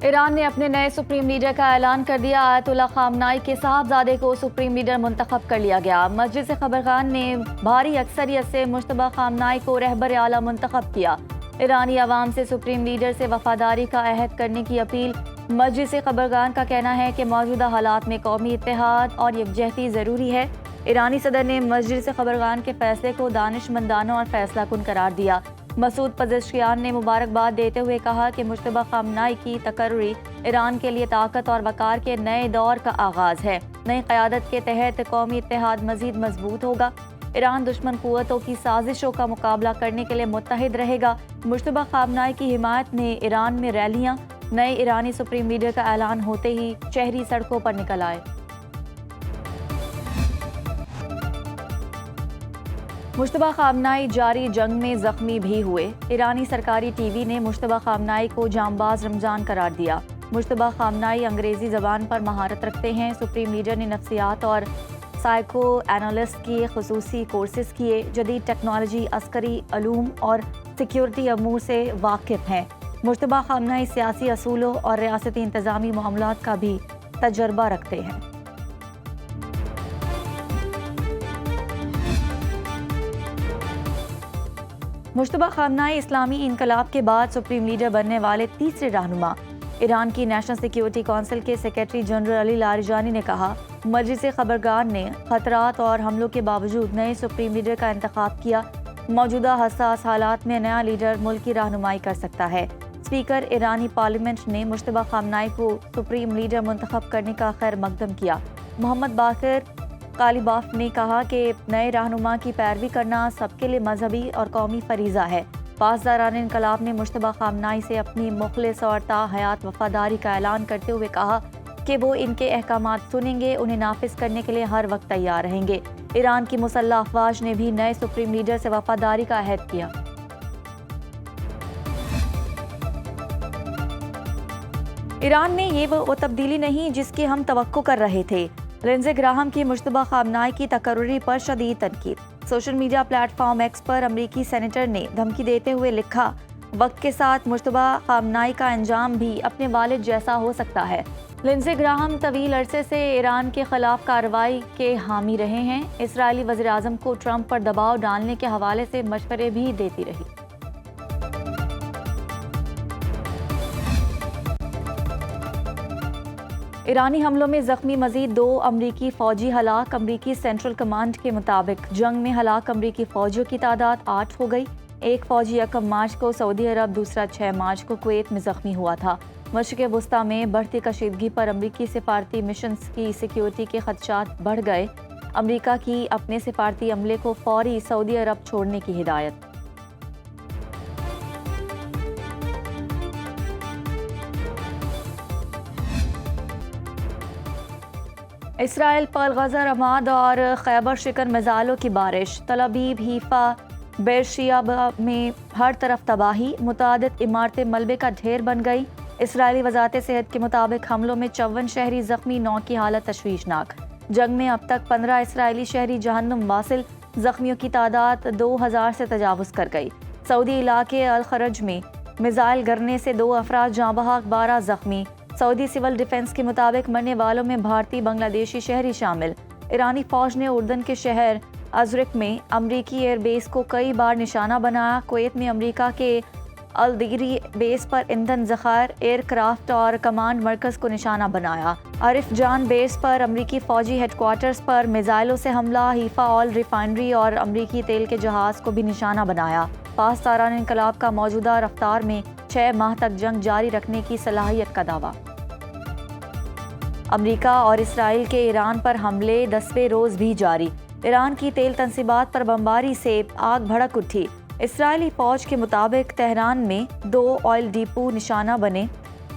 ایران نے اپنے نئے سپریم لیڈر کا اعلان کر دیا۔ آیت اللہ خامنائی کے صاحبزادے کو سپریم لیڈر منتخب کر لیا گیا۔ مجلس خبرگان نے بھاری اکثریت سے مجتبیٰ خامنائی کو رہبر اعلیٰ منتخب کیا۔ ایرانی عوام سے سپریم لیڈر سے وفاداری کا عہد کرنے کی اپیل۔ مجلس خبرگان کا کہنا ہے کہ موجودہ حالات میں قومی اتحاد اور یکجہتی ضروری ہے۔ ایرانی صدر نے مجلس خبرگان کے فیصلے کو دانشمندانہ اور فیصلہ کن قرار دیا۔ مسعود پزشکیان نے مبارکباد دیتے ہوئے کہا کہ مجتبیٰ خامنائی کی تقرری ایران کے لیے طاقت اور وقار کے نئے دور کا آغاز ہے۔ نئی قیادت کے تحت قومی اتحاد مزید مضبوط ہوگا۔ ایران دشمن قوتوں کی سازشوں کا مقابلہ کرنے کے لیے متحد رہے گا۔ مجتبیٰ خامنائی کی حمایت میں ایران میں ریلیاں۔ نئے ایرانی سپریم لیڈر کا اعلان ہوتے ہی شہری سڑکوں پر نکل آئے۔ مجتبیٰ خامنائی جاری جنگ میں زخمی بھی ہوئے۔ ایرانی سرکاری ٹی وی نے مجتبیٰ خامنائی کو جانباز رمضان قرار دیا۔ مجتبیٰ خامنائی انگریزی زبان پر مہارت رکھتے ہیں۔ سپریم لیڈر نے نفسیات اور سائیکو اینالسٹ کی خصوصی کورسز کیے۔ جدید ٹیکنالوجی، عسکری علوم اور سیکیورٹی امور سے واقف ہیں۔ مجتبیٰ خامنائی سیاسی اصولوں اور ریاستی انتظامی معاملات کا بھی تجربہ رکھتے ہیں۔ مجتبیٰ خامنائی اسلامی انقلاب کے بعد سپریم لیڈر بننے والے تیسرے رہنما۔ ایران کی نیشنل سیکیورٹی کونسل کے سیکریٹری جنرل علی لاریجانی نے کہا، مجلس خبرگان نے خطرات اور حملوں کے باوجود نئے سپریم لیڈر کا انتخاب کیا۔ موجودہ حساس حالات میں نیا لیڈر ملک کی رہنمائی کر سکتا ہے۔ اسپیکر ایرانی پارلیمنٹ نے مجتبیٰ خامنائی کو سپریم لیڈر منتخب کرنے کا خیر مقدم کیا۔ محمد باقر قالیباف نے کہا کہ نئے رہنما کی پیروی کرنا سب کے لیے مذہبی اور قومی فریضہ ہے۔ پاسداران انقلاب نے مجتبیٰ خامنائی سے اپنی مخلص اور تا حیات وفاداری کا اعلان کرتے ہوئے کہا کہ وہ ان کے احکامات سنیں گے، انہیں نافذ کرنے کے لیے ہر وقت تیار رہیں گے۔ ایران کی مسلح افواج نے بھی نئے سپریم لیڈر سے وفاداری کا عہد کیا۔ ایران میں یہ وہ تبدیلی نہیں جس کی ہم توقع کر رہے تھے۔ لنزے گراہم کی مجتبیٰ خامنائی کی تقرری پر شدید تنقید۔ سوشل میڈیا پلیٹ فارم ایکس پر امریکی سینیٹر نے دھمکی دیتے ہوئے لکھا، وقت کے ساتھ مجتبیٰ خامنائی کا انجام بھی اپنے والد جیسا ہو سکتا ہے۔ لنزے گراہم طویل عرصے سے ایران کے خلاف کارروائی کے حامی رہے ہیں۔ اسرائیلی وزیراعظم کو ٹرمپ پر دباؤ ڈالنے کے حوالے سے مشورے بھی دیتی رہی۔ ایرانی حملوں میں زخمی مزید 2 امریکی فوجی ہلاک۔ امریکی سینٹرل کمانڈ کے مطابق جنگ میں ہلاک امریکی فوجیوں کی تعداد 8 ہو گئی۔ ایک فوجی 1 مارچ کو سعودی عرب، دوسرا 6 مارچ کو کویت میں زخمی ہوا تھا۔ مشرق وسطیٰ میں بڑھتی کشیدگی پر امریکی سفارتی مشنز کی سیکیورٹی کے خدشات بڑھ گئے۔ امریکہ کی اپنے سفارتی عملے کو فوری سعودی عرب چھوڑنے کی ہدایت۔ اسرائیل پر غزہ رماد اور خیبر شکن میزائلوں کی بارش۔ تل ابیب، حیفا، بیرشیبا میں ہر طرف تباہی۔ متعدد عمارتیں ملبے کا ڈھیر بن گئی۔ اسرائیلی وزارت صحت کے مطابق حملوں میں 54 شہری زخمی، 9 کی حالت تشویشناک۔ جنگ میں اب تک 15 اسرائیلی شہری جہنم واصل۔ زخمیوں کی تعداد 2000 سے تجاوز کر گئی۔ سعودی علاقے الخرج میں میزائل گرنے سے 2 افراد جاں بحق، 12 زخمی۔ سعودی سول ڈیفنس کے مطابق مرنے والوں میں بھارتی بنگلہ دیشی شہری شامل۔ ایرانی فوج نے اردن کے شہر ازرق میں امریکی ایئر بیس کو کئی بار نشانہ بنایا۔ کویت میں امریکہ کے الدیری بیس پر ایندھن ذخائر، ایئر کرافٹ اور کمانڈ مرکز کو نشانہ بنایا۔ عارف جان بیس پر امریکی فوجی ہیڈ کوارٹرز پر میزائلوں سے حملہ۔ حیفا آئل ریفائنری اور امریکی تیل کے جہاز کو بھی نشانہ بنایا۔ پاسداران انقلاب کا موجودہ رفتار میں 6 ماہ تک جنگ جاری رکھنے کی صلاحیت کا دعویٰ۔ امریکہ اور اسرائیل کے ایران پر حملے 10ویں روز بھی جاری۔ ایران کی تیل تنصیبات پر بمباری سے آگ بھڑک اٹھی۔ اسرائیلی فوج کے مطابق تہران میں 2 آئل ڈیپو نشانہ بنے۔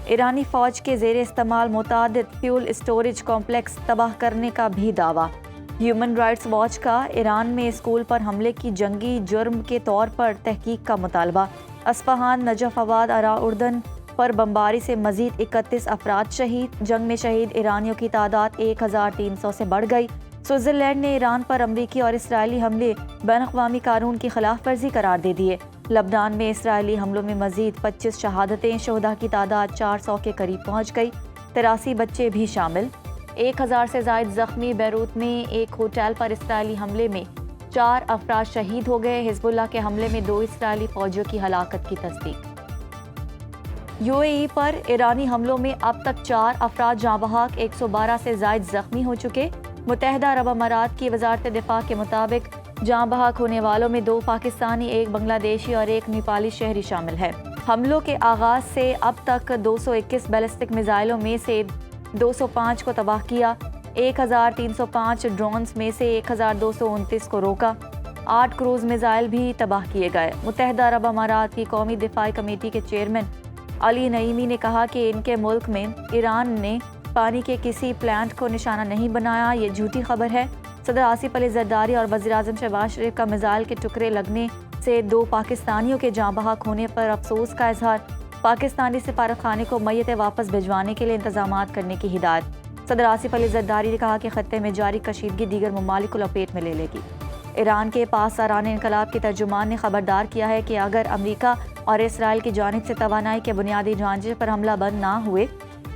ایرانی فوج کے زیر استعمال متعدد فیول اسٹوریج کمپلیکس تباہ کرنے کا بھی دعویٰ۔ ہیومن رائٹس واچ کا ایران میں اسکول پر حملے کی جنگی جرم کے طور پر تحقیق کا مطالبہ۔ اصفہان، نجف آباد، اردن پر بمباری سے مزید 31 افراد شہید۔ جنگ میں شہید ایرانیوں کی تعداد 1300 سے بڑھ گئی۔ سوئٹزرلینڈ نے ایران پر امریکی اور اسرائیلی حملے بین الاقوامی قانون کی خلاف ورزی قرار دے دیے۔ لبنان میں اسرائیلی حملوں میں مزید 25 شہادتیں، شہداء کی تعداد 400 کے قریب پہنچ گئی، 83 بچے بھی شامل۔ 1000 سے زائد زخمی۔ بیروت میں ایک ہوٹل پر اسرائیلی حملے میں 4 افراد شہید ہو گئے۔ حزب اللہ کے حملے میں 2 اسرائیلی فوجیوں کی ہلاکت کی تصدیق۔ یو اے ای پر ایرانی حملوں میں اب تک 4 افراد جاں بحق، 112 سے زائد زخمی ہو چکے۔ متحدہ عرب امارات کی وزارت دفاع کے مطابق جاں بحق ہونے والوں میں 2 پاکستانی، 1 بنگلہ دیشی اور 1 نیپالی شہری شامل ہے۔ حملوں کے آغاز سے اب تک 221 بیلسٹک میزائلوں میں سے 205 کو تباہ کیا، 1305 ڈرونز میں سے 1229 کو روکا، 8 کروز میزائل بھی تباہ کیے گئے۔ متحدہ عرب امارات کی قومی دفاعی کمیٹی کے چیئرمین علی نعیمی نے کہا کہ ان کے ملک میں ایران نے پانی کے کسی پلانٹ کو نشانہ نہیں بنایا، یہ جھوٹی خبر ہے۔ صدر آصف علی زرداری اور وزیراعظم شہباز شریف کا میزائل کے ٹکڑے لگنے سے 2 پاکستانیوں کے جاں بحق ہونے پر افسوس کا اظہار، پاکستانی سفارت خانے کو میتیں واپس بھجوانے کے لیے انتظامات کرنے کی ہدایت۔ صدر آصف علی زرداری نے کہا کہ خطے میں جاری کشیدگی دیگر ممالک کو لپیٹ میں لے لے گی۔ ایران کے پاسداران انقلاب کے ترجمان نے خبردار کیا ہے کہ اگر امریکہ اور اسرائیل کی جانب سے توانائی کے بنیادی ڈھانچے پر حملہ بند نہ ہوئے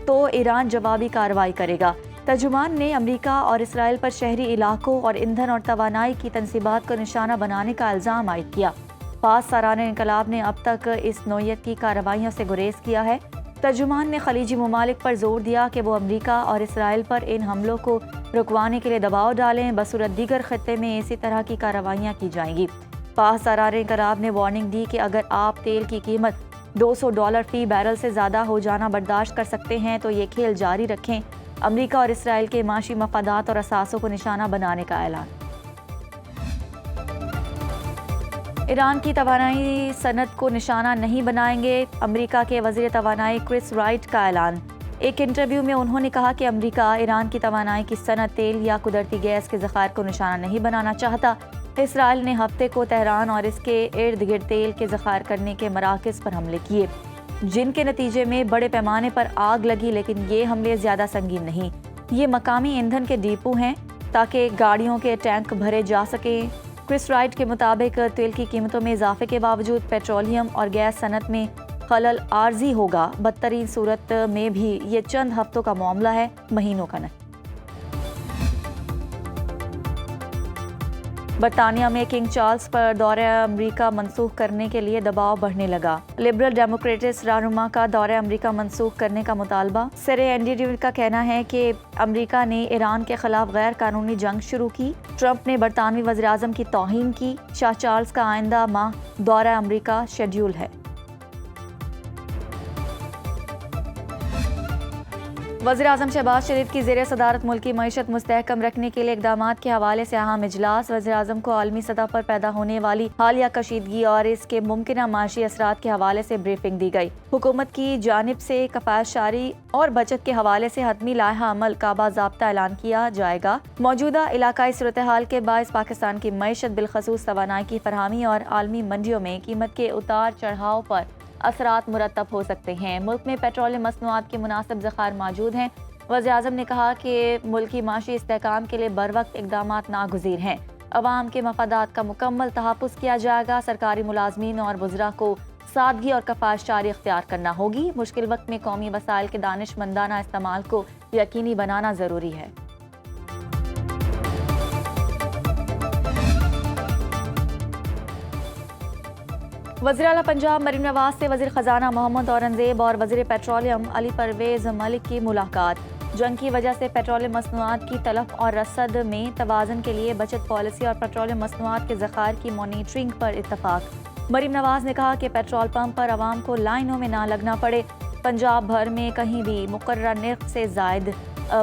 تو ایران جوابی کارروائی کرے گا۔ ترجمان نے امریکہ اور اسرائیل پر شہری علاقوں اور ایندھن اور توانائی کی تنصیبات کو نشانہ بنانے کا الزام عائد کیا۔ پاسداران انقلاب نے اب تک اس نوعیت کی کارروائیوں سے گریز کیا ہے۔ ترجمان نے خلیجی ممالک پر زور دیا کہ وہ امریکہ اور اسرائیل پر ان حملوں کو رکوانے کے لیے دباؤ ڈالیں، بصورت دیگر خطے میں اسی طرح کی کارروائیاں کی جائیں گی۔ پاسداران انقلاب نے وارننگ دی کہ اگر آپ تیل کی قیمت $200 فی بیرل سے زیادہ ہو جانا برداشت کر سکتے ہیں تو یہ کھیل جاری رکھیں۔ امریکہ اور اسرائیل کے معاشی مفادات اور اثاثوں کو نشانہ بنانے کا اعلان۔ ایران کی توانائی صنعت کو نشانہ نہیں بنائیں گے، امریکہ کے وزیر توانائی کرس رائٹ کا اعلان۔ ایک انٹرویو میں انہوں نے کہا کہ امریکہ ایران کی توانائی کی صنعت تیل یا قدرتی گیس کے ذخائر کو نشانہ نہیں بنانا چاہتا۔ اسرائیل نے ہفتے کو تہران اور اس کے ارد گرد تیل کے ذخائر کرنے کے مراکز پر حملے کیے، جن کے نتیجے میں بڑے پیمانے پر آگ لگی، لیکن یہ حملے زیادہ سنگین نہیں۔ یہ مقامی ایندھن کے ڈیپو ہیں تاکہ گاڑیوں کے ٹینک بھرے جا سکیں۔ کرس رائٹ کے مطابق تیل کی قیمتوں میں اضافے کے باوجود پیٹرولیم اور گیس صنعت میں خلل عارضی ہوگا۔ بدترین صورت میں بھی یہ چند ہفتوں کا معاملہ ہے، مہینوں کا نہیں۔ برطانیہ میں کنگ چارلز پر دورہ امریکہ منسوخ کرنے کے لیے دباؤ بڑھنے لگا۔ لبرل ڈیموکریٹس رہنما کا دورہ امریکہ منسوخ کرنے کا مطالبہ۔ سر اینڈی ڈیوڈ کا کہنا ہے کہ امریکہ نے ایران کے خلاف غیر قانونی جنگ شروع کی۔ ٹرمپ نے برطانوی وزیراعظم کی توہین کی۔ شاہ چارلز کا آئندہ ماہ دورہ امریکہ شیڈول ہے۔ وزیراعظم شہباز شریف کی زیر صدارت ملکی معیشت مستحکم رکھنے کے لیے اقدامات کے حوالے سے اہم اجلاس۔ وزیراعظم کو عالمی سطح پر پیدا ہونے والی حالیہ کشیدگی اور اس کے ممکنہ معاشی اثرات کے حوالے سے بریفنگ دی گئی۔ حکومت کی جانب سے کفایت شعاری اور بچت کے حوالے سے حتمی لائحہ عمل کا باضابطہ اعلان کیا جائے گا۔ موجودہ علاقائی صورتحال کے باعث پاکستان کی معیشت بالخصوص توانائی کی فراہمی اور عالمی منڈیوں میں قیمت کے اتار چڑھاؤ پر اثرات مرتب ہو سکتے ہیں۔ ملک میں پیٹرولیم مصنوعات کے مناسب ذخائر موجود ہیں۔ وزیراعظم نے کہا کہ ملکی معاشی استحکام کے لیے بروقت اقدامات ناگزیر ہیں۔ عوام کے مفادات کا مکمل تحفظ کیا جائے گا۔ سرکاری ملازمین اور وزراء کو سادگی اور کفایت شعاری اختیار کرنا ہوگی۔ مشکل وقت میں قومی وسائل کے دانش مندانہ استعمال کو یقینی بنانا ضروری ہے۔ وزیر اعلیٰ پنجاب مریم نواز سے وزیر خزانہ محمد اورنگزیب اور وزیر پیٹرولیم علی پرویز ملک کی ملاقات۔ جنگ کی وجہ سے پیٹرولیم مصنوعات کی تلف اور رسد میں توازن کے لیے بچت پالیسی اور پیٹرولیم مصنوعات کے ذخائر کی مانیٹرنگ پر اتفاق۔ مریم نواز نے کہا کہ پیٹرول پمپ پر عوام کو لائنوں میں نہ لگنا پڑے۔ پنجاب بھر میں کہیں بھی مقررہ نرخ سے زائد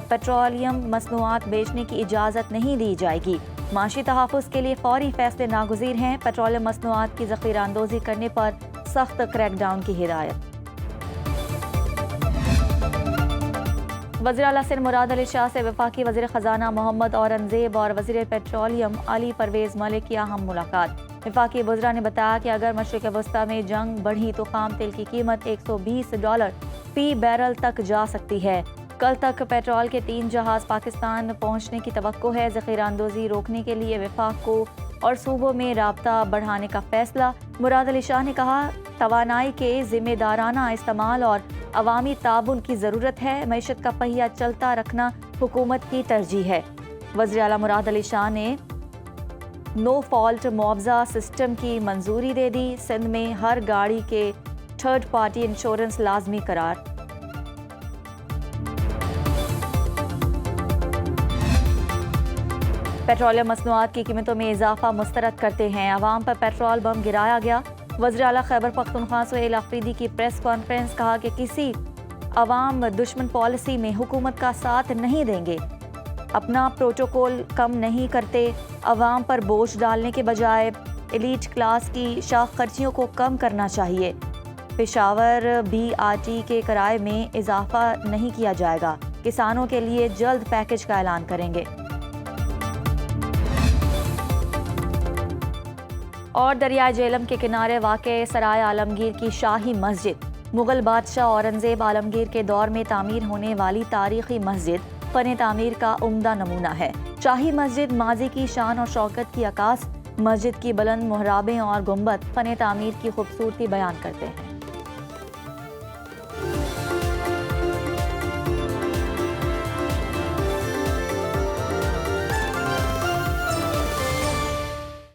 پیٹرولیم مصنوعات بیچنے کی اجازت نہیں دی جائے گی۔ معاشی تحفظ کے لیے فوری فیصلے ناگزیر ہیں۔ پیٹرولیم مصنوعات کی ذخیرہ اندوزی کرنے پر سخت کریک ڈاؤن کی ہدایت۔ وزیر اعلیٰ سندھ مراد علی شاہ سے وفاقی وزیر خزانہ محمد اورنگزیب اور وزیر پیٹرولیم علی پرویز ملک کی اہم ملاقات۔ وفاقی وزراء نے بتایا کہ اگر مشرق وسطیٰ میں جنگ بڑھی تو خام تیل کی قیمت $120 فی بیرل تک جا سکتی ہے۔ کل تک پیٹرول کے 3 جہاز پاکستان پہنچنے کی توقع ہے۔ ذخیرہ اندوزی روکنے کے لیے وفاق کو اور صوبوں میں رابطہ بڑھانے کا فیصلہ۔ مراد علی شاہ نے کہا توانائی کے ذمہ دارانہ استعمال اور عوامی تعاون کی ضرورت ہے، معیشت کا پہیہ چلتا رکھنا حکومت کی ترجیح ہے۔ وزیر اعلیٰ مراد علی شاہ نے نو فالٹ معاوضہ سسٹم کی منظوری دے دی۔ سندھ میں ہر گاڑی کے تھرڈ پارٹی انشورنس لازمی قرار۔ پیٹرولیم مصنوعات کی قیمتوں میں اضافہ مسترد کرتے ہیں عوام پر پیٹرول بم گرایا گیا۔ وزیر اعلیٰ خیبر پختونخوا سہیل آفریدی کی پریس کانفرنس، کہا کہ کسی عوام دشمن پالیسی میں حکومت کا ساتھ نہیں دیں گے، اپنا پروٹوکول کم نہیں کرتے، عوام پر بوجھ ڈالنے کے بجائے ایلیٹ کلاس کی شاخ خرچیوں کو کم کرنا چاہیے۔ پشاور BRT کے کرائے میں اضافہ نہیں کیا جائے گا، کسانوں کے لیے جلد پیکج کا اعلان کریں گے۔ اور دریائے جہلم کے کنارے واقع سرائے عالمگیر کی شاہی مسجد، مغل بادشاہ اورنگزیب عالمگیر کے دور میں تعمیر ہونے والی تاریخی مسجد فن تعمیر کا عمدہ نمونہ ہے۔ شاہی مسجد ماضی کی شان اور شوکت کی عکاس، مسجد کی بلند محرابیں اور گنبد فن تعمیر کی خوبصورتی بیان کرتے ہیں۔